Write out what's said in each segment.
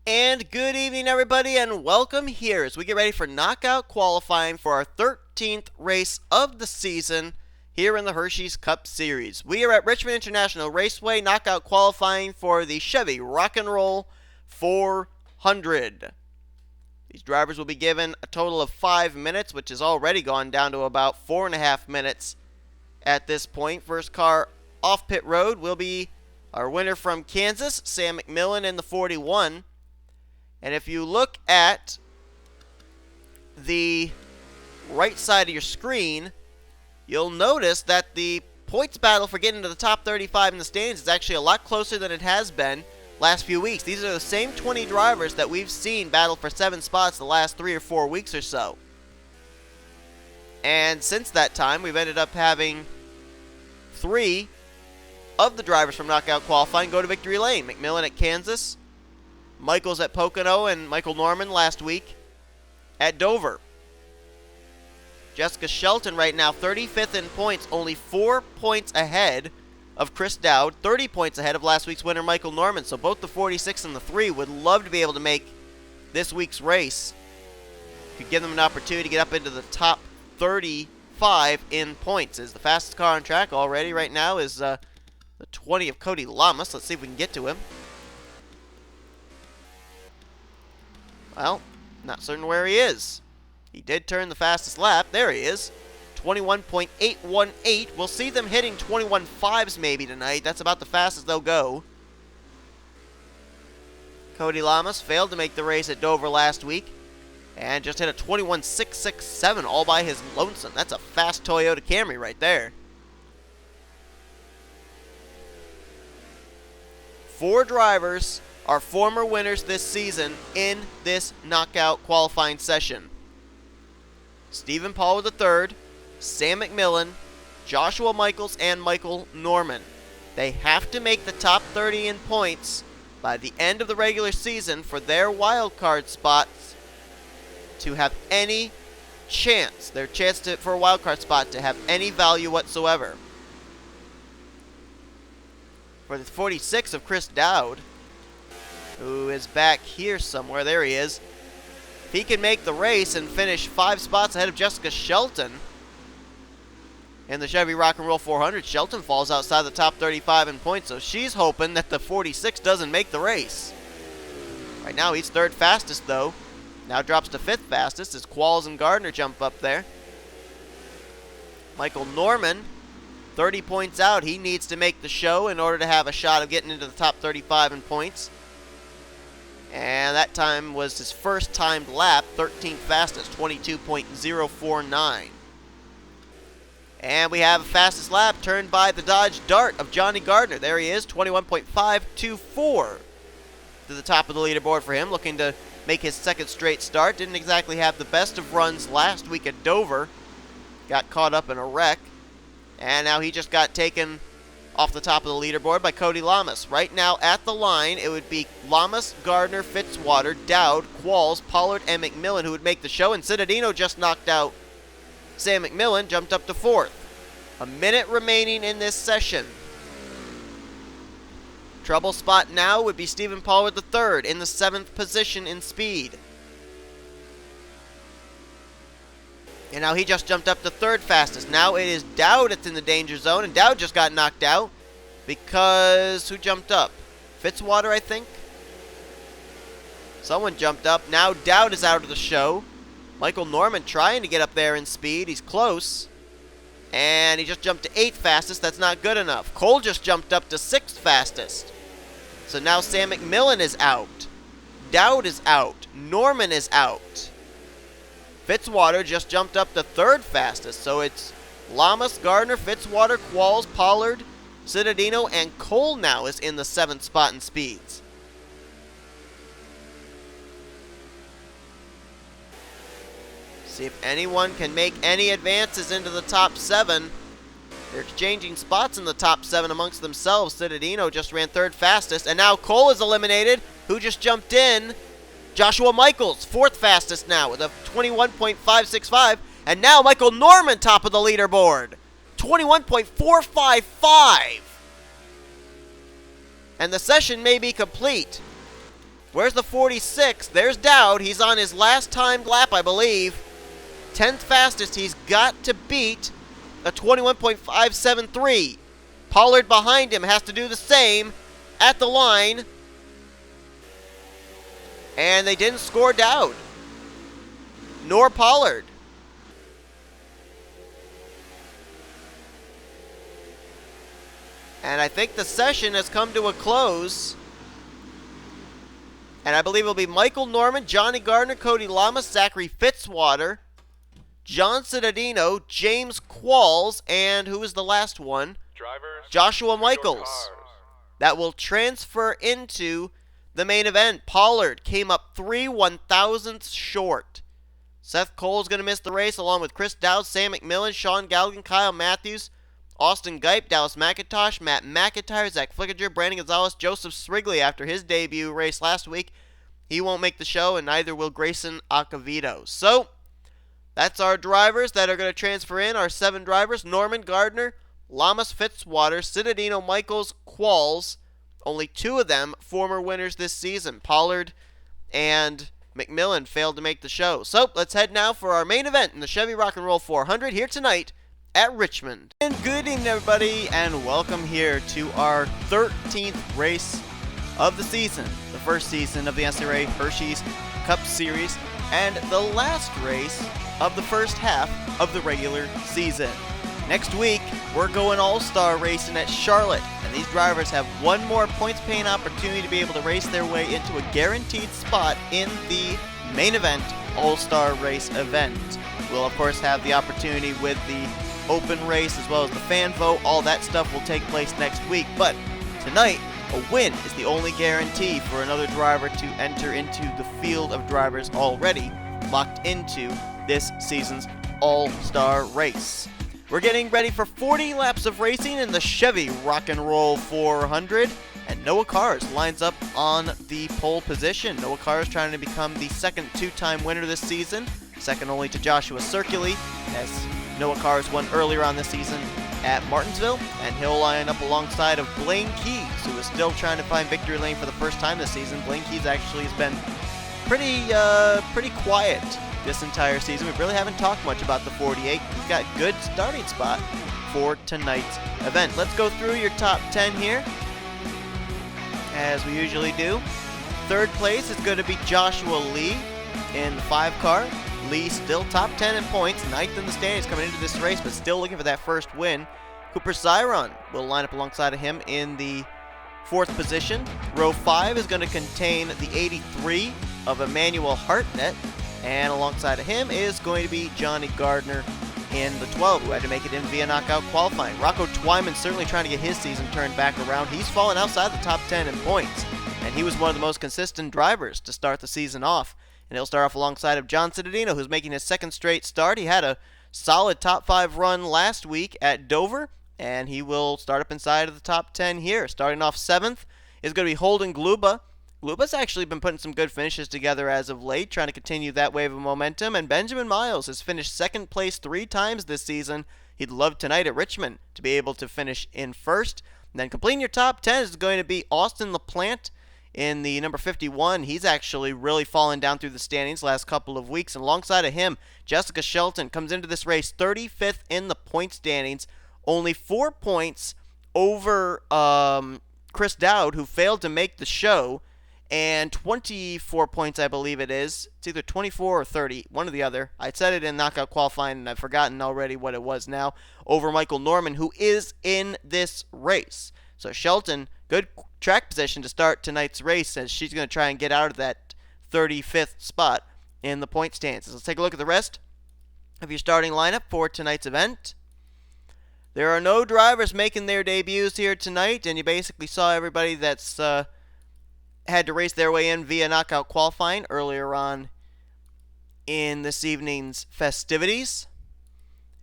And good evening, everybody, and welcome here as we get ready for knockout qualifying for our 13th race of the season here in the Hersheys Cup Series. We are at Richmond International Raceway, knockout qualifying for the Chevy Rock and Roll 400. These drivers will be given a total of 5 minutes, which has already gone down to about 4.5 minutes at this point. First car off pit road will be our winner from Kansas, Sam McMillan in the 41. And if you look at the right side of your screen, you'll notice that the points battle for getting into the top 35 in the standings is actually a lot closer than it has been last few weeks. These are the same 20 drivers that we've seen battle for 7 spots the last 3 or 4 weeks or so. And since that time, we've ended up having 3 of the drivers from knockout qualifying go to victory lane. McMillan at Kansas, Michaels at Pocono, and Michael Norman last week at Dover. Jessica Shelton right now 35th in points, only 4 points ahead of Chris Dowd, 30 points ahead of last week's winner Michael Norman. So both the 46 and the 3 would love to be able to make this week's race. Could give them an opportunity to get up into the top 35 in points. Is the fastest car on track already right now is the 20 of Cody Lamas. Let's see if we can get to him. Well, not certain where he is. He did turn the fastest lap. There he is. 21.818. We'll see them hitting 21.5s maybe tonight. That's about the fastest they'll go. Cody Lamas failed to make the race at Dover last week and just hit a 21.667 all by his lonesome. That's a fast Toyota Camry right there. 4 drivers are former winners this season in this knockout qualifying session. Stephen Paul III, Sam McMillan, Joshua Michaels, and Michael Norman. They have to make the top 30 in points by the end of the regular season for their wild card spots to have any chance, for a wild card spot to have any value whatsoever. For the 46 of Chris Dowd, who is back here somewhere. There he is. If he can make the race and finish 5 spots ahead of Jessica Shelton in the Chevy Rock and Roll 400, Shelton falls outside the top 35 in points, so she's hoping that the 46 doesn't make the race. Right now he's 3rd fastest though. Now drops to 5th fastest as Qualls and Gardner jump up there. Michael Norman, 30 points out. He needs to make the show in order to have a shot of getting into the top 35 in points. And that time was his first timed lap, 13th fastest, 22.049. And we have a fastest lap turned by the Dodge Dart of Johnny Gardner. There he is, 21.524 to the top of the leaderboard for him, looking to make his 2nd straight start. Didn't exactly have the best of runs last week at Dover. Got caught up in a wreck. And now he just got taken off the top of the leaderboard by Cody Lamas. Right now at the line, it would be Lamas, Gardner, Fitzwater, Dowd, Qualls, Pollard, and McMillan who would make the show. And Cittadino just knocked out Sam McMillan, jumped up to 4th. A minute remaining in this session. Trouble spot now would be Stephen Pollard III in the 7th position in speed. And now he just jumped up to 3rd fastest. Now it is Dowd that's in the danger zone, and Dowd just got knocked out because who jumped up? Fitzwater, I think? Someone jumped up. Now Dowd is out of the show. Michael Norman trying to get up there in speed. He's close. And he just jumped to 8th fastest. That's not good enough. Cole just jumped up to 6th fastest. So now Sam McMillan is out. Dowd is out. Norman is out. Fitzwater just jumped up to 3rd fastest, so it's Lamas, Gardner, Fitzwater, Qualls, Pollard, Cittadino, and Cole now is in the 7th spot in speeds. See if anyone can make any advances into the top 7. They're exchanging spots in the top 7 amongst themselves. Cittadino just ran 3rd fastest, and now Cole is eliminated. Who just jumped in? Joshua Michaels, 4th fastest now with a 21.565. And now Michael Norman, top of the leaderboard, 21.455. And the session may be complete. Where's the 46? There's Dowd. He's on his last timed lap, I believe. 10th fastest. He's got to beat a 21.573. Pollard behind him has to do the same at the line. And they didn't score Dowd, nor Pollard. And I think the session has come to a close. And I believe it'll be Michael Norman, Johnny Gardner, Cody Lamas, Zachary Fitzwater, John Cittadino, James Qualls, and who is the last one? Joshua Michaels. That will transfer into the main event. Pollard came up 3/1,000ths short. Seth Cole's going to miss the race along with Chris Dowd, Sam McMillan, Sean Galligan, Kyle Matthews, Austin Gipe, Dallas McIntosh, Matt McIntyre, Zach Flickinger, Brandon Gonzalez, Joseph Srigley after his debut race last week. He won't make the show, and neither will Grayson Acevedo. So, that's our drivers that are going to transfer in. Our 7 drivers: Norman, Gardner, Lamas, Fitzwater, Cittadino, Michaels, Qualls. Only 2 of them former winners this season. Pollard and McMillan failed to make the show. So, let's head now for our main event in the Chevy Rock and Roll 400 here tonight at Richmond. And good evening, everybody, and welcome here to our 13th race of the season, the first season of the NNSCRA Hersheys Cup Series, and the last race of the first half of the regular season. Next week, we're going all-star racing at Charlotte, and these drivers have one more points-paying opportunity to be able to race their way into a guaranteed spot in the main event all-star race event. We'll, of course, have the opportunity with the open race as well as the fan vote. All that stuff will take place next week, but tonight, a win is the only guarantee for another driver to enter into the field of drivers already locked into this season's all-star race. We're getting ready for 40 laps of racing in the Chevy Rock and Roll 400, and Noah Cars lines up on the pole position. Noah Cars trying to become the second 2-time winner this season, second only to Joshua Circuli, as Noah Cars won earlier on this season at Martinsville, and he'll line up alongside of Blaine Keys, who is still trying to find victory lane for the first time this season. Blaine Keys actually has been pretty quiet this entire season. We really haven't talked much about the 48. He's got a good starting spot for tonight's event. Let's go through your top 10 here, as we usually do. Third place is going to be Joshua Lee in the 5 car. Lee still top 10 in points, 9th in the standings coming into this race, but still looking for that first win. Cooper Zyron will line up alongside of him in the 4th position. Row 5 is going to contain the 83 of Emmanuel Hartnett, and alongside of him is going to be Johnny Gardner in the 12, who had to make it in via knockout qualifying. Rocco Twyman certainly trying to get his season turned back around. He's fallen outside the top 10 in points, and he was one of the most consistent drivers to start the season off. And he'll start off alongside of John Cittadino, who's making his 2nd straight start. He had a solid top 5 run last week at Dover, and he will start up inside of the top 10 here. Starting off 7th is going to be Holden Gluba. Gluba's actually been putting some good finishes together as of late, trying to continue that wave of momentum. And Benjamin Miles has finished 2nd place 3 times this season. He'd love tonight at Richmond to be able to finish in 1st. And then completing your top 10 is going to be Austin LaPlante in the number 51. He's actually really fallen down through the standings last couple of weeks. And alongside of him, Jessica Shelton comes into this race 35th in the point standings, only 4 points over Chris Dowd, who failed to make the show, and 24 points, I believe it is. It's either 24 or 30, one or the other. I said it in knockout qualifying, and I've forgotten already what it was now, over Michael Norman, who is in this race. So Shelton, good track position to start tonight's race, as she's going to try and get out of that 35th spot in the point standings. Let's take a look at the rest of your starting lineup for tonight's event. There are no drivers making their debuts here tonight, and you basically saw everybody that's had to race their way in via knockout qualifying earlier on in this evening's festivities.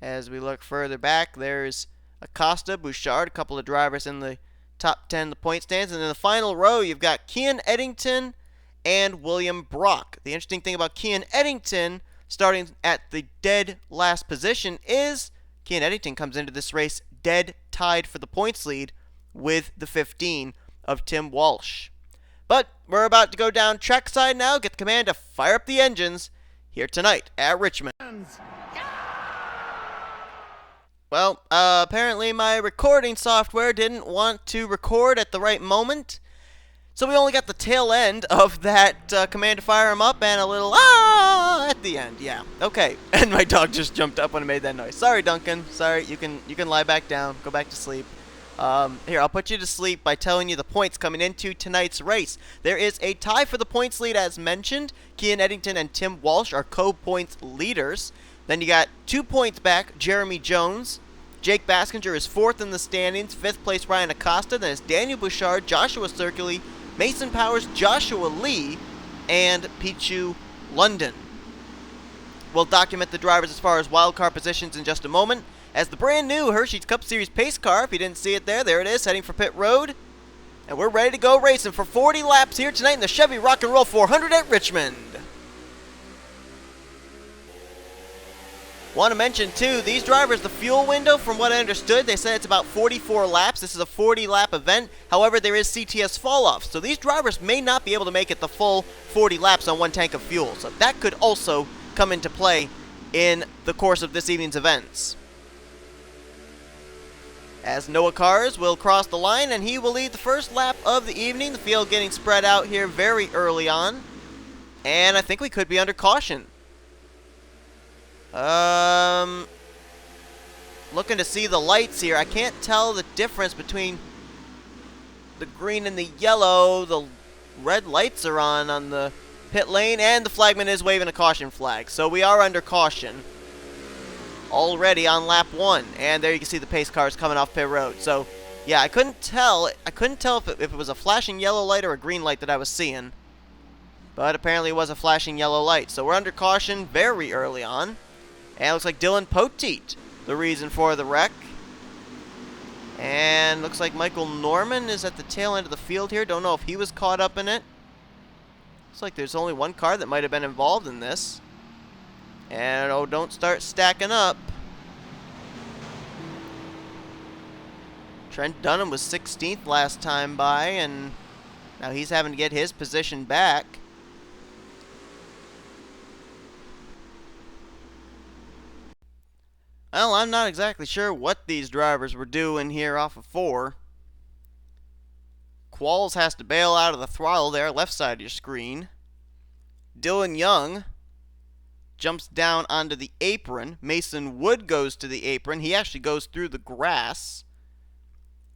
As we look further back, there's Acosta, Bouchard, a couple of drivers in the top 10 in the point stands. And in the final row, you've got Kian Eddington and William Brock. The interesting thing about Kian Eddington starting at the dead last position is Kian Eddington comes into this race dead tied for the points lead with the 15 of Tim Walsh. But we're about to go down trackside now, get the command to fire up the engines here tonight at Richmond. Well, apparently my recording software didn't want to record at the right moment, so we only got the tail end of that command to fire him up and a little ah at the end. Yeah, okay. And my dog just jumped up when it made that noise. Sorry, Duncan. Sorry. You can lie back down. Go back to sleep. Here, I'll put you to sleep by telling you the points coming into tonight's race. There is a tie for the points lead as mentioned. Kian Eddington and Tim Walsh are co-points leaders. Then you got 2 points back, Jeremy Jones. Jake Baskinger is 4th in the standings. 5th place, Ryan Acosta. Then it's Daniel Bouchard, Joshua Circuli, Mason Powers, Joshua Lee, and Pichu London. We'll document the drivers as far as wildcard positions in just a moment. As the brand new Hersheys Cup Series pace car, if you didn't see it there it is, heading for pit road. And we're ready to go racing for 40 laps here tonight in the Chevy Rock and Roll 400 at Richmond. Want to mention, too, these drivers, the fuel window, from what I understood, they said it's about 44 laps. This is a 40-lap event. However, there is CTS fall-off, so these drivers may not be able to make it the full 40 laps on one tank of fuel. So that could also come into play in the course of this evening's events. As Noah Cars will cross the line, and he will lead the first lap of the evening. The field getting spread out here very early on. And I think we could be under caution. Looking to see the lights here. I can't tell the difference between the green and the yellow. The red lights are on the pit lane, and the flagman is waving a caution flag. So we are under caution already on lap 1. And there you can see the pace cars coming off pit road. So, yeah, I couldn't tell if it was a flashing yellow light or a green light that I was seeing. But apparently it was a flashing yellow light. So we're under caution very early on. And it looks like Dylan Poteet, the reason for the wreck. And looks like Michael Norman is at the tail end of the field here. Don't know if he was caught up in it. Looks like there's only one car that might have been involved in this. And oh, don't start stacking up. Trent Dunham was 16th last time by, and now he's having to get his position back. Well, I'm not exactly sure what these drivers were doing here off of 4. Qualls has to bail out of the throttle there, left side of your screen. Dylan Young jumps down onto the apron. Mason Wood goes to the apron. He actually goes through the grass.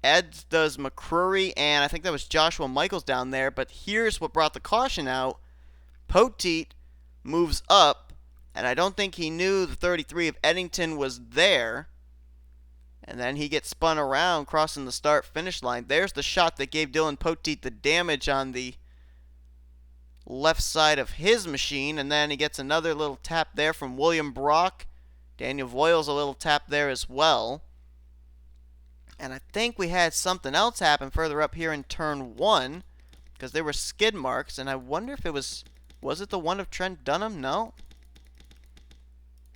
Eds does McCrory, and I think that was Joshua Michaels down there. But here's what brought the caution out. Poteet moves up. And I don't think he knew the 33 of Eddington was there. And then he gets spun around, crossing the start-finish line. There's the shot that gave Dylan Poteet the damage on the left side of his machine. And then he gets another little tap there from William Brock. Daniel Voiles a little tap there as well. And I think we had something else happen further up here in turn 1. Because there were skid marks. And I wonder if it was it the one of Trent Dunham? No.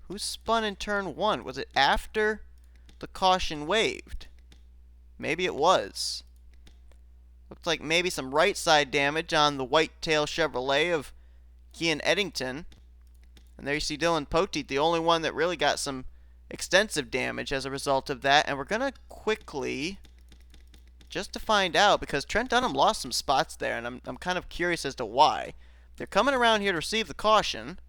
Who spun in turn 1? Was it after the caution waved? Maybe it was. Looks like maybe some right side damage on the Whitetail Chevrolet of Kian Eddington. And there you see Dylan Poteet, the only one that really got some extensive damage as a result of that. And we're going to quickly, just to find out, because Trent Dunham lost some spots there, and I'm kind of curious as to why. They're coming around here to receive the caution.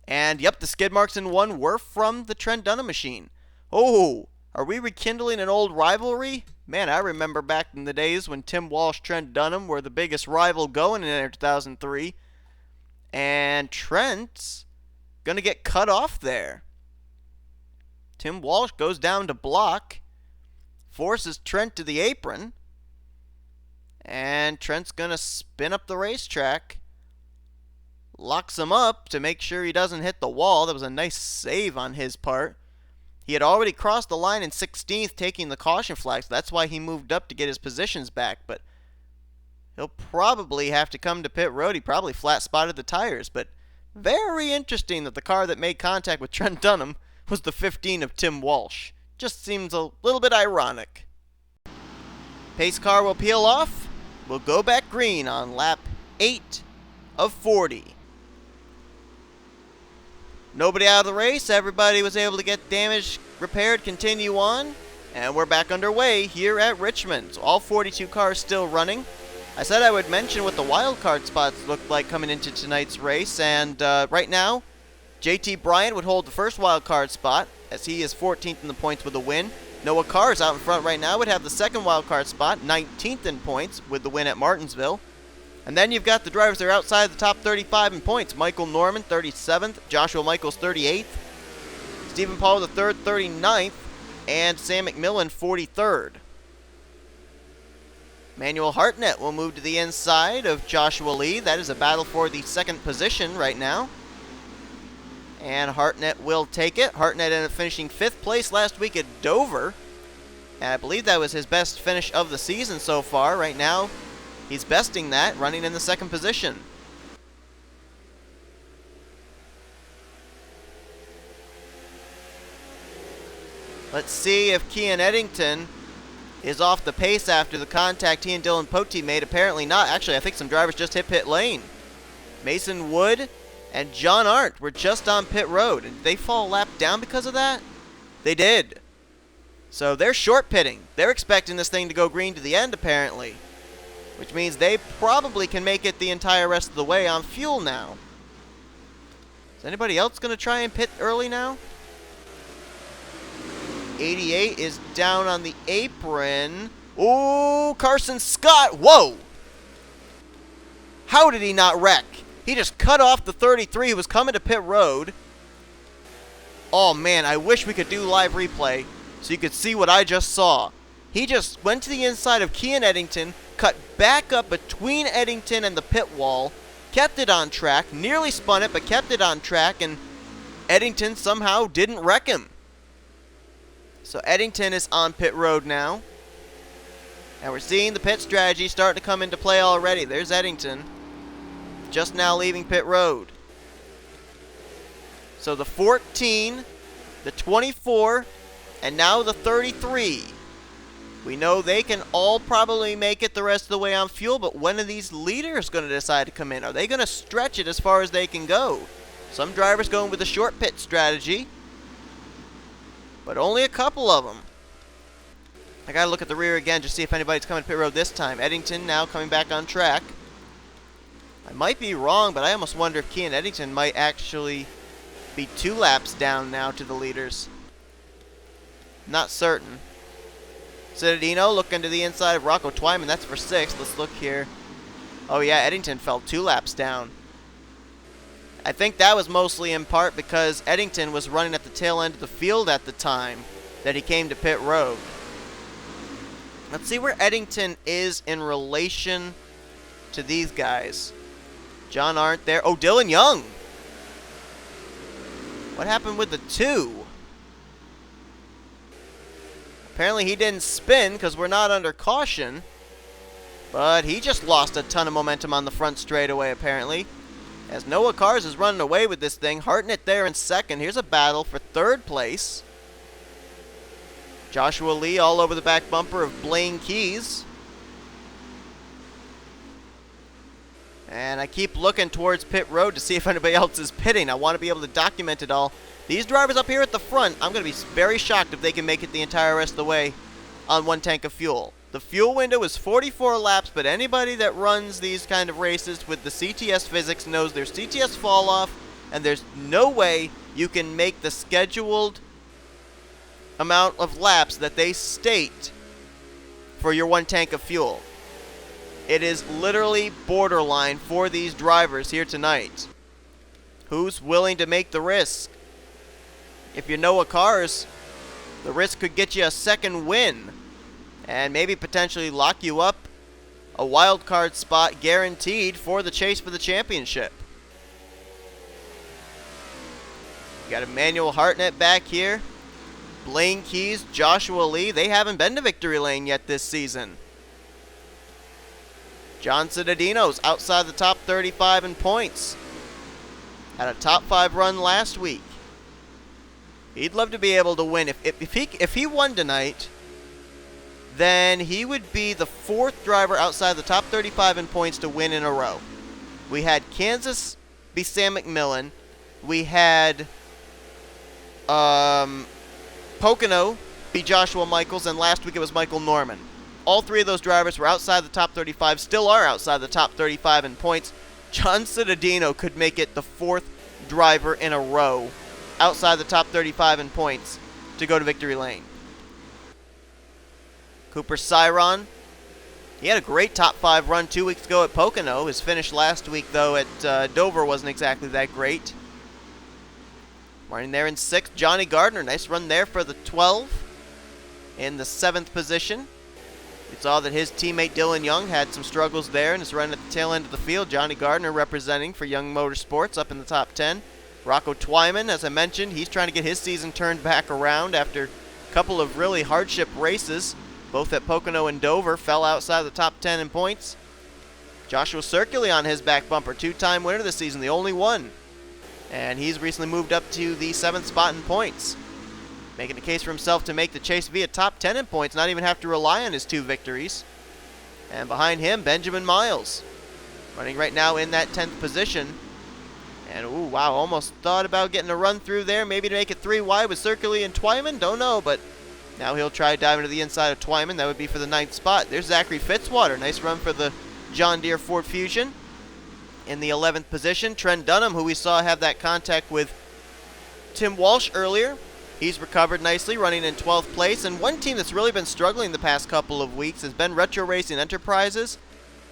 And, yep, the skid marks in 1 were from the Trent Dunham machine. Oh, are we rekindling an old rivalry? Man, I remember back in the days when Tim Walsh, Trent Dunham were the biggest rival going in 2003. And Trent's going to get cut off there. Tim Walsh goes down to block, forces Trent to the apron. And Trent's going to spin up the racetrack. Locks him up to make sure he doesn't hit the wall. That was a nice save on his part. He had already crossed the line in 16th, taking the caution flag, so that's why he moved up to get his positions back. But he'll probably have to come to pit road. He probably flat spotted the tires. But very interesting that the car that made contact with Trent Dunham was the 15 of Tim Walsh. Just seems a little bit ironic. Pace car will peel off. will go back green on lap 8 of 40. Nobody out of the race. Everybody was able to get damage repaired, continue on. And we're back underway here at Richmond. So all 42 cars still running. I said I would mention what the wildcard spots looked like coming into tonight's race. And right now, JT Bryant would hold the first wildcard spot, as he is 14th in the points with a win. Noah Carr's out in front right now, would have the second wildcard spot, 19th in points with the win at Martinsville. And then you've got the drivers that are outside the top 35 in points. Michael Norman, 37th. Joshua Michaels, 38th. Stephen Paul III, 39th. And Sam McMillan, 43rd. Manuel Hartnett will move to the inside of Joshua Lee. That is a battle for the second position right now. And Hartnett will take it. Hartnett ended up finishing 5th place last week at Dover. And I believe that was his best finish of the season so far. Right now, he's besting that, running in the second position. Let's see if Kian Eddington is off the pace after the contact he and Dylan Pote made. Apparently not. Actually, I think some drivers just hit pit lane. Mason Wood and John Arndt were just on pit road. And did they fall a lap down because of that? They did. So they're short pitting. They're expecting this thing to go green to the end, apparently. Which means they probably can make it the entire rest of the way on fuel now. Is anybody else going to try and pit early now? 88 is down on the apron. Ooh, Carson Scott. Whoa! How did he not wreck? He just cut off the 33 who was coming to pit road. Oh man, I wish we could do live replay so you could see what I just saw. He just went to the inside of Kian Eddington, cut back up between Eddington and the pit wall, kept it on track, nearly spun it, but kept it on track, and Eddington somehow didn't wreck him. So Eddington is on pit road now. And we're seeing the pit strategy starting to come into play already. There's Eddington, just now leaving pit road. So the 14, the 24, and now the 33. We know they can all probably make it the rest of the way on fuel, but when are these leaders going to decide to come in? Are they going to stretch it as far as they can go? Some drivers going with the short pit strategy, but only a couple of them. I got to look at the rear again just to see if anybody's coming to pit road this time. Eddington now coming back on track. I might be wrong, but I almost wonder if Kian Eddington might actually be 2 laps down now to the leaders. Not certain. Citadino looking to the inside of Rocco Twyman. That's for 6th. Let's look here. Oh yeah, Eddington fell 2 laps down. I think that was mostly in part because Eddington was running at the tail end of the field at the time that he came to pit road. Let's see where Eddington is in relation to these guys. John Arndt there. Oh, Dylan Young. What happened with the 2? Apparently he didn't spin because we're not under caution. But he just lost a ton of momentum on the front straightaway, apparently. As Noah Cars is running away with this thing. Hartnett there in 2nd. Here's a battle for 3rd place. Joshua Lee all over the back bumper of Blaine Keys. And I keep looking towards pit road to see if anybody else is pitting. I want to be able to document it all. These drivers up here at the front, I'm going to be very shocked if they can make it the entire rest of the way on 1 tank of fuel. The fuel window is 44 laps, but anybody that runs these kind of races with the CTS physics knows there's CTS fall off, and there's no way you can make the scheduled amount of laps that they state for your 1 tank of fuel. It is literally borderline for these drivers here tonight. Who's willing to make the risk? If you're Noah Cars, the risk could get you a 2nd win and maybe potentially lock you up a wild card spot guaranteed for the chase for the championship. You got Emmanuel Hartnett back here. Blaine Keys, Joshua Lee, they haven't been to victory lane yet this season. John Citadino's outside the top 35 in points. Had a top 5 run last week. He'd love to be able to win. If he won tonight, then he would be the 4th driver outside the top 35 in points to win in a row. We had Kansas be Sam McMillan. We had Pocono be Joshua Michaels, and last week it was Michael Norman. All 3 of those drivers were outside the top 35, still are outside the top 35 in points. John Cittadino could make it the 4th driver in a row outside the top 35 in points to go to victory lane. Cooper Cyron, he had a great top 5 run 2 weeks ago at Pocono. His finish last week, though, at Dover wasn't exactly that great. Running there in 6th, Johnny Gardner. Nice run there for the 12 in the 7th position. We saw that his teammate Dylan Young had some struggles there and is running at the tail end of the field. Johnny Gardner representing for Young Motorsports up in the top 10. Rocco Twyman, as I mentioned, he's trying to get his season turned back around after a couple of really hardship races. Both at Pocono and Dover fell outside the top 10 in points. Joshua Circuli on his back bumper, 2-time winner this season, the only one. And he's recently moved up to the 7th spot in points, making a case for himself to make the chase via top 10 in points, not even have to rely on his 2 victories. And behind him, Benjamin Miles, running right now in that 10th position. And, ooh, wow, almost thought about getting a run through there, maybe to make it 3 wide with Circuli and Twyman, don't know, but now he'll try diving to the inside of Twyman. That would be for the 9th spot. There's Zachary Fitzwater. Nice run for the John Deere Ford Fusion. In the 11th position, Trent Dunham, who we saw have that contact with Tim Walsh earlier. He's recovered nicely, running in 12th place. And one team that's really been struggling the past couple of weeks has been Retro Racing Enterprises.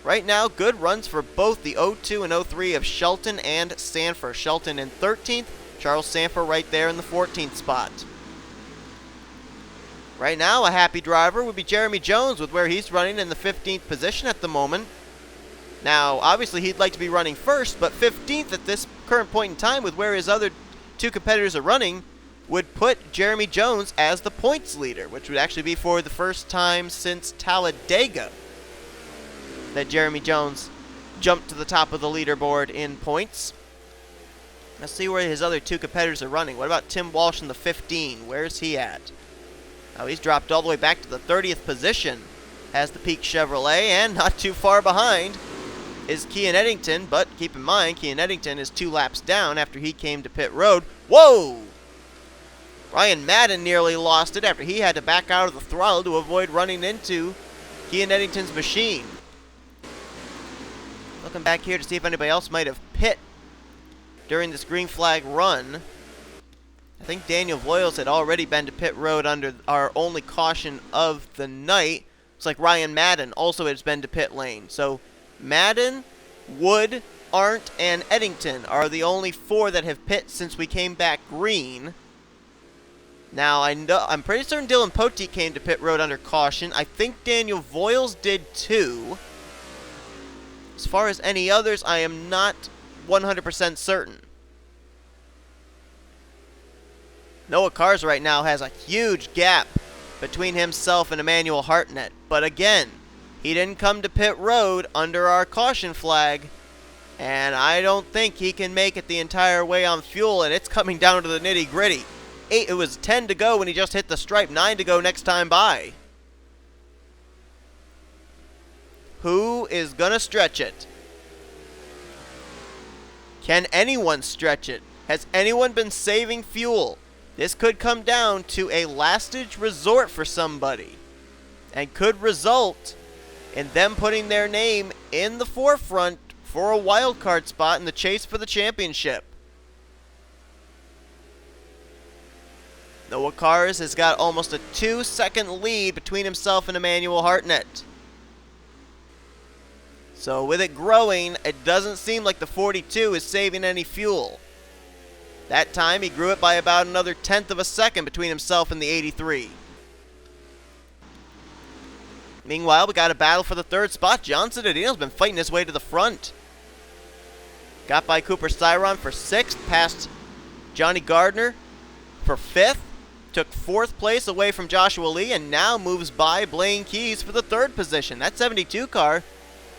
Right now, good runs for both the 02 and 03 of Shelton and Sanford. Shelton in 13th, Charles Sanford right there in the 14th spot. Right now, a happy driver would be Jeremy Jones with where he's running in the 15th position at the moment. Now, obviously, he'd like to be running first, but 15th at this current point in time with where his other 2 competitors are running would put Jeremy Jones as the points leader, which would actually be for the first time since Talladega that Jeremy Jones jumped to the top of the leaderboard in points. Let's see where his other 2 competitors are running. What about Tim Walsh in the 15? Where's he at? Oh, he's dropped all the way back to the 30th position. Has the Peak Chevrolet, and not too far behind is Kean Eddington, but keep in mind, Kean Eddington is 2 laps down after he came to pit road. Whoa! Ryan Madden nearly lost it after he had to back out of the throttle to avoid running into Kean Eddington's machine. Looking back here to see if anybody else might have pit during this green flag run. I think Daniel Voiles had already been to pit road under our only caution of the night. It's like Ryan Madden also has been to pit lane. So Madden, Wood, Arndt, and Eddington are the only 4 that have pit since we came back green. Now, I'm pretty certain Dylan Poteet came to pit road under caution. I think Daniel Voiles did too. As far as any others, I am not 100% certain. Noah Cars right now has a huge gap between himself and Emmanuel Hartnett. But again, he didn't come to pit road under our caution flag, and I don't think he can make it the entire way on fuel, and it's coming down to the nitty-gritty. It was 10 to go when he just hit the stripe, 9 to go next time by. Who is going to stretch it? Can anyone stretch it? Has anyone been saving fuel? This could come down to a last-ditch resort for somebody, and could result in them putting their name in the forefront for a wild card spot in the chase for the championship. Noah Cars has got almost a 2-second lead between himself and Emmanuel Hartnett. So with it growing, it doesn't seem like the 42 is saving any fuel. That time, he grew it by about another 1/10 of a second between himself and the 83. Meanwhile, we got a battle for the 3rd spot. John Cittadino's been fighting his way to the front. Got by Cooper Cyron for 6th, passed Johnny Gardner for 5th, took 4th place away from Joshua Lee, and now moves by Blaine Keys for the 3rd position. That 72 car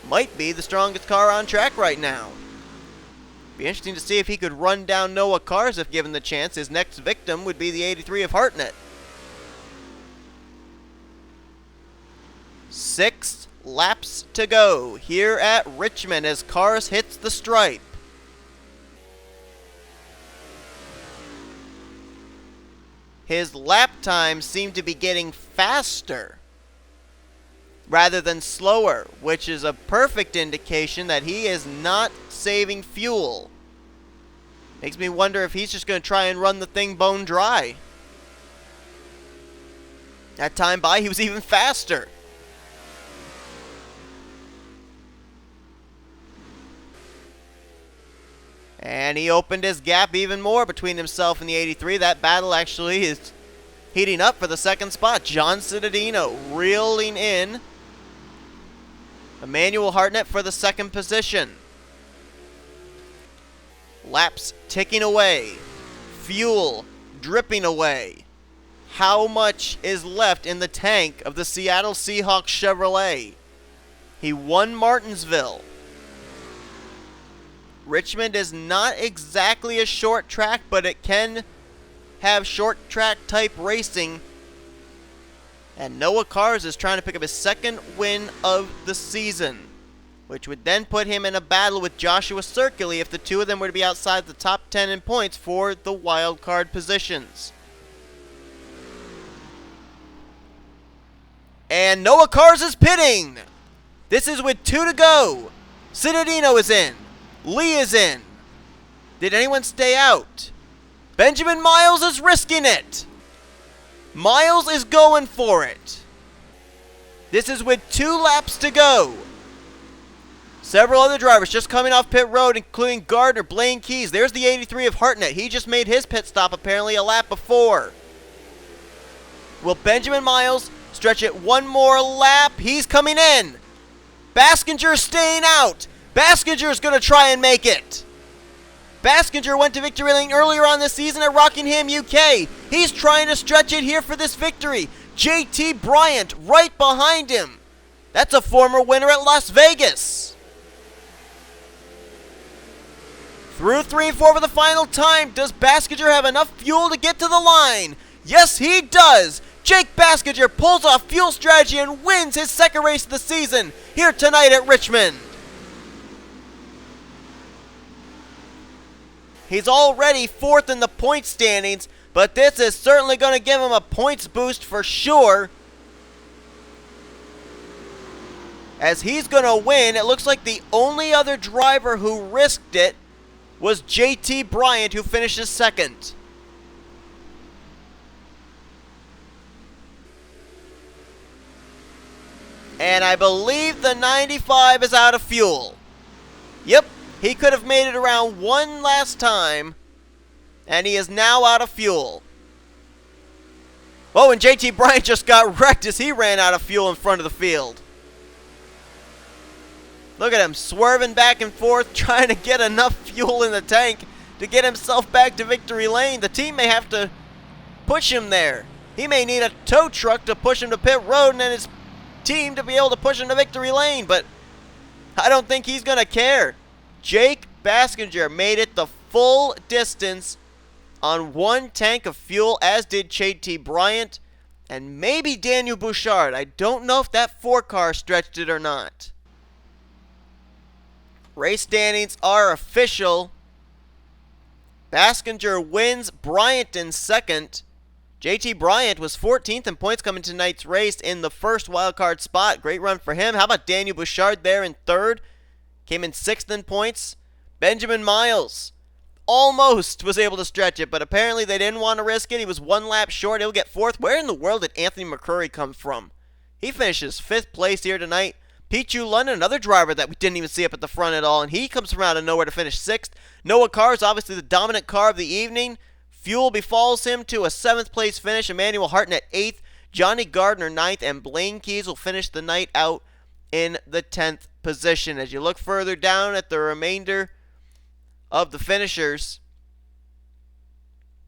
might be the strongest car on track right now. Be interesting to see if he could run down Noah Cars if given the chance. His next victim would be the 83 of Hartnett. 6 laps to go here at Richmond as cars hits the stripe. His lap times seem to be getting faster rather than slower, which is a perfect indication that he is not saving fuel. Makes me wonder if he's just going to try and run the thing bone dry. That time by, he was even faster. And he opened his gap even more between himself and the 83. That battle actually is heating up for the second spot. John Cittadino reeling in Emmanuel Hartnett for the second position. Laps ticking away. Fuel dripping away. How much is left in the tank of the Seattle Seahawks Chevrolet? He won Martinsville. Richmond is not exactly a short track, but it can have short track type racing. And Noah Cars is trying to pick up his second win of the season, which would then put him in a battle with Joshua Circuli if the two of them were to be outside the top 10 in points for the wild card positions. And Noah Cars is pitting. This is with 2 to go. Cittadino is in. Lee is in. Did anyone stay out? Benjamin Miles is risking it. Miles is going for it. This is with 2 laps to go. Several other drivers just coming off pit road, including Gardner, Blaine Keys. There's the 83 of Hartnett. He just made his pit stop apparently a lap before. Will Benjamin Miles stretch it one more lap? He's coming in. Baskinger's staying out. Baskinger's going to try and make it. Baskinger went to victory lane earlier on this season at Rockingham, UK. He's trying to stretch it here for this victory. JT Bryant right behind him. That's a former winner at Las Vegas. Through 3 and 4 for the final time. Does Baskinger have enough fuel to get to the line? Yes, he does. Jake Baskinger pulls off fuel strategy and wins his second race of the season here tonight at Richmond. He's already 4th in the point standings, but this is certainly going to give him a points boost for sure, as he's going to win. It looks like the only other driver who risked it was JT Bryant, who finishes second. And I believe the 95 is out of fuel. Yep. He could have made it around one last time, and he is now out of fuel. Oh, and JT Bryant just got wrecked as he ran out of fuel in front of the field. Look at him swerving back and forth, trying to get enough fuel in the tank to get himself back to victory lane. The team may have to push him there. He may need a tow truck to push him to pit road and then his team to be able to push him to victory lane, but I don't think he's going to care. Jake Baskinger made it the full distance on 1 tank of fuel, as did JT Bryant and maybe Daniel Bouchard. I don't know if that 4-car stretched it or not. Race standings are official. Baskinger wins, Bryant in second. JT Bryant was 14th in points coming to tonight's race in the first wildcard spot. Great run for him. How about Daniel Bouchard there in third? Came in 6th in points. Benjamin Miles almost was able to stretch it, but apparently they didn't want to risk it. He was 1 lap short. He'll get 4th. Where in the world did Anthony McCurry come from? He finishes 5th place here tonight. Pichu London, another driver that we didn't even see up at the front at all, and he comes from out of nowhere to finish 6th. Noah Cars, obviously the dominant car of the evening. Fuel befalls him to a 7th place finish. Emmanuel Hartnett 8th. Johnny Gardner 9th, and Blaine Keys will finish the night out in the 10th position. As you look further down at the remainder of the finishers,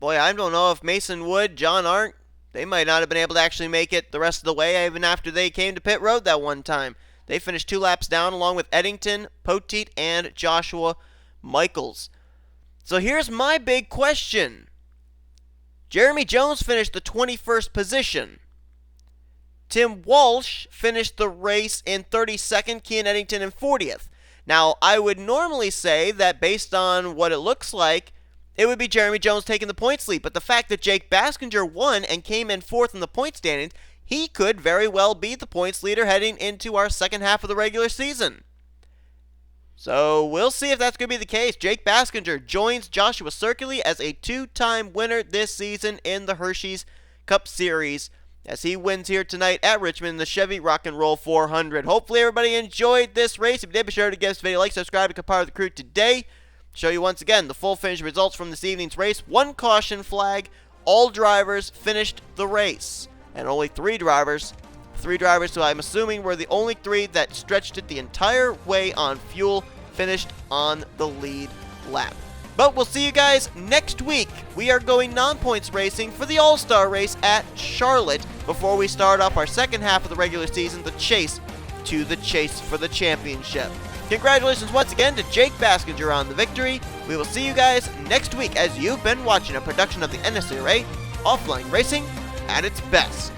boy, I don't know if Mason Wood, John Arndt, they might not have been able to actually make it the rest of the way even after they came to pit road that one time. They finished 2 laps down along with Eddington, Poteet, and Joshua Michaels. So here's my big question. Jeremy Jones finished the 21st position. Tim Walsh finished the race in 32nd, Kean Eddington in 40th. Now, I would normally say that based on what it looks like, it would be Jeremy Jones taking the points lead, but the fact that Jake Baskinger won and came in 4th in the point standings, he could very well be the points leader heading into our second half of the regular season. So we'll see if that's going to be the case. Jake Baskinger joins Joshua Circuli as a 2-time winner this season in the Hersheys Cup Series as he wins here tonight at Richmond in the Chevy Rock and Roll 400. Hopefully everybody enjoyed this race. If you did, be sure to give this video a like, subscribe, and become part of the crew today. Show you once again the full finish results from this evening's race. 1 caution flag. All drivers finished the race. And only 3 drivers who I'm assuming were the only 3 that stretched it the entire way on fuel, finished on the lead lap. But we'll see you guys next week. We are going non-points racing for the All-Star race at Charlotte before we start off our second half of the regular season, the chase for the championship. Congratulations once again to Jake Baskinger on the victory. We will see you guys next week as you've been watching a production of the NNSCRA Offline Racing at its best.